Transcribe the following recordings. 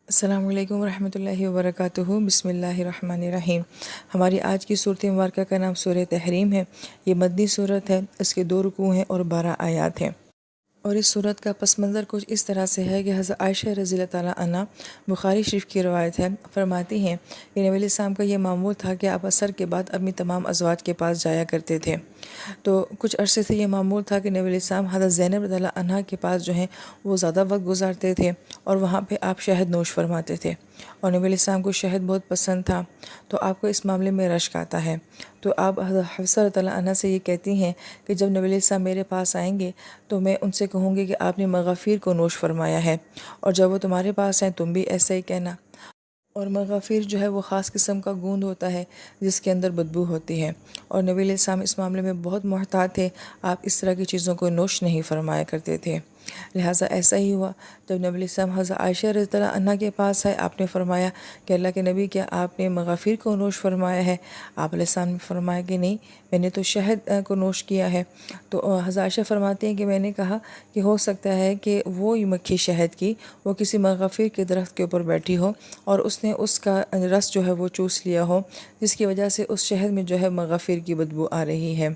السلام علیکم ورحمۃ اللہ وبرکاتہ۔ بسم اللہ الرحمن الرحیم۔ ہماری آج کی صورت مبارکہ کا نام سورہ تحریم ہے۔ یہ مدنی صورت ہے، اس کے 2 رکوع ہیں اور 12 آیات ہیں۔ اور اس صورت کا پس منظر کچھ اس طرح سے ہے کہ حضرت عائشہ رضی اللہ تعالیٰ عنہ، بخاری شریف کی روایت ہے، فرماتی ہیں کہ نبی علیہ السلام کا یہ معمول تھا کہ آپ عصر کے بعد اپنی تمام ازواج کے پاس جایا کرتے تھے۔ تو کچھ عرصے سے یہ معمول تھا کہ نبی علیہ السلام حضرت زینب رضی اللہ عنہ کے پاس جو ہیں وہ زیادہ وقت گزارتے تھے اور وہاں پہ آپ شہد نوش فرماتے تھے، اور نبی علیہ السلام کو شہد بہت پسند تھا، تو آپ کو اس معاملے میں رشک آتا ہے۔ تو آپ حضرت حفصہ رضی اللہ عنہ سے یہ کہتی ہیں کہ جب نبی علیہ السلام میرے پاس آئیں گے تو میں ان سے کہوں گی کہ آپ نے مغافیر کو نوش فرمایا ہے، اور جب وہ تمہارے پاس ہیں تم بھی ایسا ہی کہنا۔ اور مغافیر جو ہے وہ خاص قسم کا گوند ہوتا ہے جس کے اندر بدبو ہوتی ہے، اور نبی علیہ السلام اس معاملے میں بہت محتاط تھے، آپ اس طرح کی چیزوں کو نوش نہیں فرمایا کرتے تھے۔ لہٰذا ایسا ہی ہوا، جب نبی علیہ السلام حضرت عائشہ رضی اللہ عنہ کے پاس آئے، آپ نے فرمایا کہ اللہ کے نبی، کیا آپ نے مغافیر کو نوش فرمایا ہے؟ آپ علیہ السلام نے فرمایا کہ نہیں، میں نے تو شہد کو نوش کیا ہے۔ تو حضرت عائشہ فرماتی ہیں کہ میں نے کہا کہ ہو سکتا ہے کہ وہ مکھی شہد کی وہ کسی مغافیر کے درخت کے اوپر بیٹھی ہو اور اس نے اس کا رس جو ہے وہ چوس لیا ہو، جس کی وجہ سے اس شہد میں جو ہے مغافیر کی بدبو آ رہی ہے۔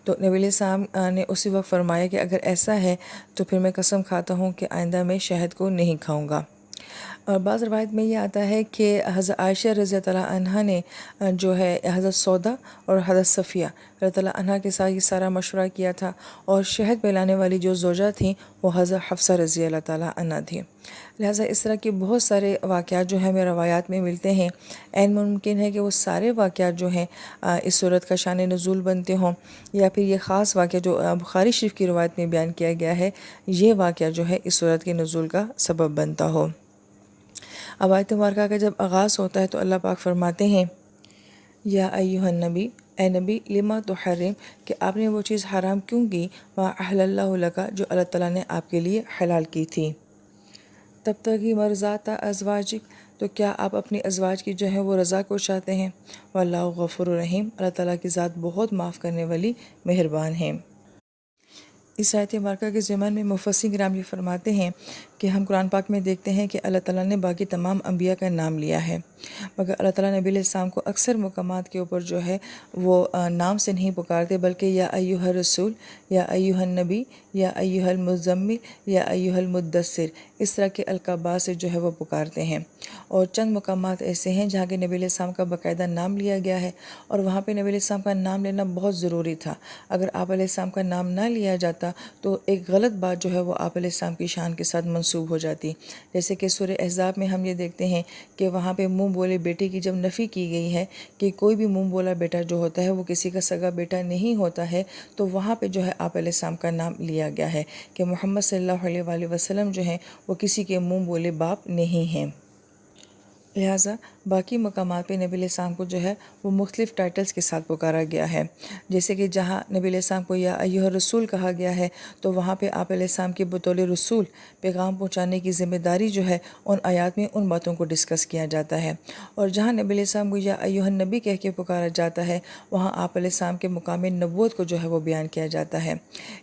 تو نبی علیہ السلام نے اسی وقت فرمایا کہ اگر ایسا ہے تو پھر میں قسم کھاتا ہوں کہ آئندہ میں شہد کو نہیں کھاؤں گا۔ اور بعض روایت میں یہ آتا ہے کہ حضرت عائشہ رضی اللہ عنہا نے جو ہے حضرت سودا اور حضرت صفیہ رضی اللہ عنہا کے ساتھ یہ سارا مشورہ کیا تھا، اور شہد پلانے والی جو زوجہ تھیں وہ حضرت حفصہ رضی اللہ تعالیٰ عنہ تھیں۔ لہٰذا اس طرح کے بہت سارے واقعات جو ہمیں روایات میں ملتے ہیں، عین ممکن ہے کہ وہ سارے واقعات جو ہیں اس صورت کا شان نزول بنتے ہوں، یا پھر یہ خاص واقعہ جو بخاری شریف کی روایت میں بیان کیا گیا ہے، یہ واقعہ جو ہے اس صورت کے نزول کا سبب بنتا ہو۔ اب آیت مبارکہ کا جب آغاز ہوتا ہے تو اللہ پاک فرماتے ہیں، یا ایھا النبی، اے نبی، لما تحرم، کہ آپ نے وہ چیز حرام کیوں کی، ما احل اللہ لک، جو اللہ تعالیٰ نے آپ کے لیے حلال کی تھی، تبتغی مرضات ازواجک، تو کیا آپ اپنی ازواج کی جو ہے وہ رضا کو چاہتے ہیں، واللہ غفور رحیم، اللہ تعالیٰ کی ذات بہت معاف کرنے والی مہربان ہے۔ اس آیت مبارکہ کے ضمن میں مفسرین کرام یہ فرماتے ہیں کہ ہم قرآن پاک میں دیکھتے ہیں کہ اللہ تعالیٰ نے باقی تمام انبیاء کا نام لیا ہے، مگر اللہ تعالیٰ نبی علیہ السلام کو اکثر مقامات کے اوپر جو ہے وہ نام سے نہیں پکارتے، بلکہ یا ایھا الرسول، یا ایھا النبی، یا ایھا المزمل، یا ایھا المدثر، اس طرح کے القابات سے جو ہے وہ پکارتے ہیں۔ اور چند مقامات ایسے ہیں جہاں کہ نبی علیہ السلام کا باقاعدہ نام لیا گیا ہے، اور وہاں پہ نبی علیہ السلام کا نام لینا بہت ضروری تھا۔ اگر آپ علیہ السلام کا نام نہ لیا جاتا تو ایک غلط بات جو ہے وہ آپ علیہ السلام کی شان کے ساتھ منسوب ہو جاتی، جیسے کہ سورہ احزاب میں ہم یہ دیکھتے ہیں کہ وہاں پہ منہ بولے بیٹے کی جب نفی کی گئی ہے کہ کوئی بھی منہ بولا بیٹا جو ہوتا ہے وہ کسی کا سگا بیٹا نہیں ہوتا ہے، تو وہاں پہ جو ہے آپ علیہ السلام کا نام لیا گیا ہے کہ محمد صلی اللہ علیہ وآلہ وسلم جو ہیں وہ کسی کے منہ بولے باپ نہیں ہیں۔ لہٰذا باقی مقامات پہ نبی علیہ السلام کو جو ہے وہ مختلف ٹائٹلز کے ساتھ پکارا گیا ہے، جیسے کہ جہاں نبی علیہ السلام کو یا ایھا الرسول کہا گیا ہے تو وہاں پہ آپ علیہ السلام کی بطول رسول پیغام پہنچانے کی ذمہ داری جو ہے ان آیات میں ان باتوں کو ڈسکس کیا جاتا ہے، اور جہاں نبی علیہ السلام کو یا ایھا النبی کہہ کے پکارا جاتا ہے وہاں آپ علیہ السلام کے مقام نبوت کو جو ہے وہ بیان کیا جاتا ہے۔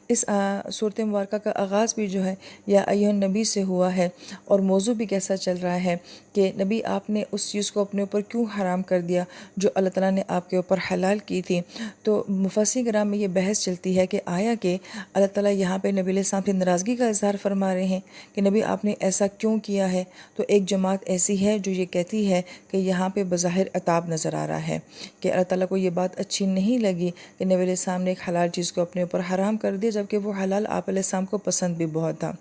اس صورت مبارکہ کا آغاز بھی جو ہے یا ایھا النبی سے ہوا ہے، اور موضوع بھی کیسا چل رہا ہے کہ نبی آپ نے اس چیز کو اپنے اوپر کیوں حرام کر دیا جو اللہ تعالیٰ نے آپ کے اوپر حلال کی تھی۔ تو مفسرین کرام میں یہ بحث چلتی ہے کہ آیا کہ اللہ تعالیٰ یہاں پہ نبی علیہ السلام سے ناراضگی کا اظہار فرما رہے ہیں کہ نبی آپ نے ایسا کیوں کیا ہے؟ تو ایک جماعت ایسی ہے جو یہ کہتی ہے کہ یہاں پہ بظاہر عتاب نظر آ رہا ہے کہ اللہ تعالیٰ کو یہ بات اچھی نہیں لگی کہ نبی علیہ السلام نے ایک حلال چیز کو اپنے اوپر حرام کر دیا، جبکہ وہ حلال آپ علیہ السلام کو پسند بھی بہت تھا۔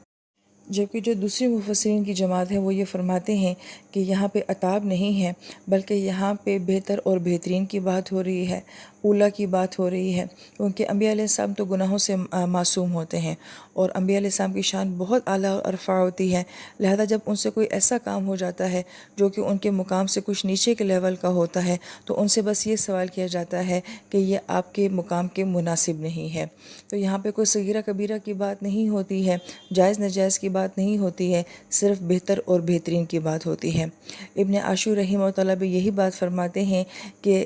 جبکہ جو دوسری مفسرین کی جماعت ہے وہ یہ فرماتے ہیں کہ یہاں پہ عتاب نہیں ہے، بلکہ یہاں پہ بہتر اور بہترین کی بات ہو رہی ہے، اولیٰ کی بات ہو رہی ہے، کیونکہ انبیاء علیہ السلام تو گناہوں سے معصوم ہوتے ہیں، اور انبیاء علیہ السلام کی شان بہت اعلیٰ اور ارفع ہوتی ہے۔ لہذا جب ان سے کوئی ایسا کام ہو جاتا ہے جو کہ ان کے مقام سے کچھ نیچے کے لیول کا ہوتا ہے تو ان سے بس یہ سوال کیا جاتا ہے کہ یہ آپ کے مقام کے مناسب نہیں ہے۔ تو یہاں پہ کوئی صغیرہ کبیرہ کی بات نہیں ہوتی ہے، جائز ناجائز کی بات نہیں ہوتی ہے، صرف بہتر اور بہترین کی بات ہوتی ہے۔ ابن عاشور رحمہ اللہ بھی یہی بات فرماتے ہیں کہ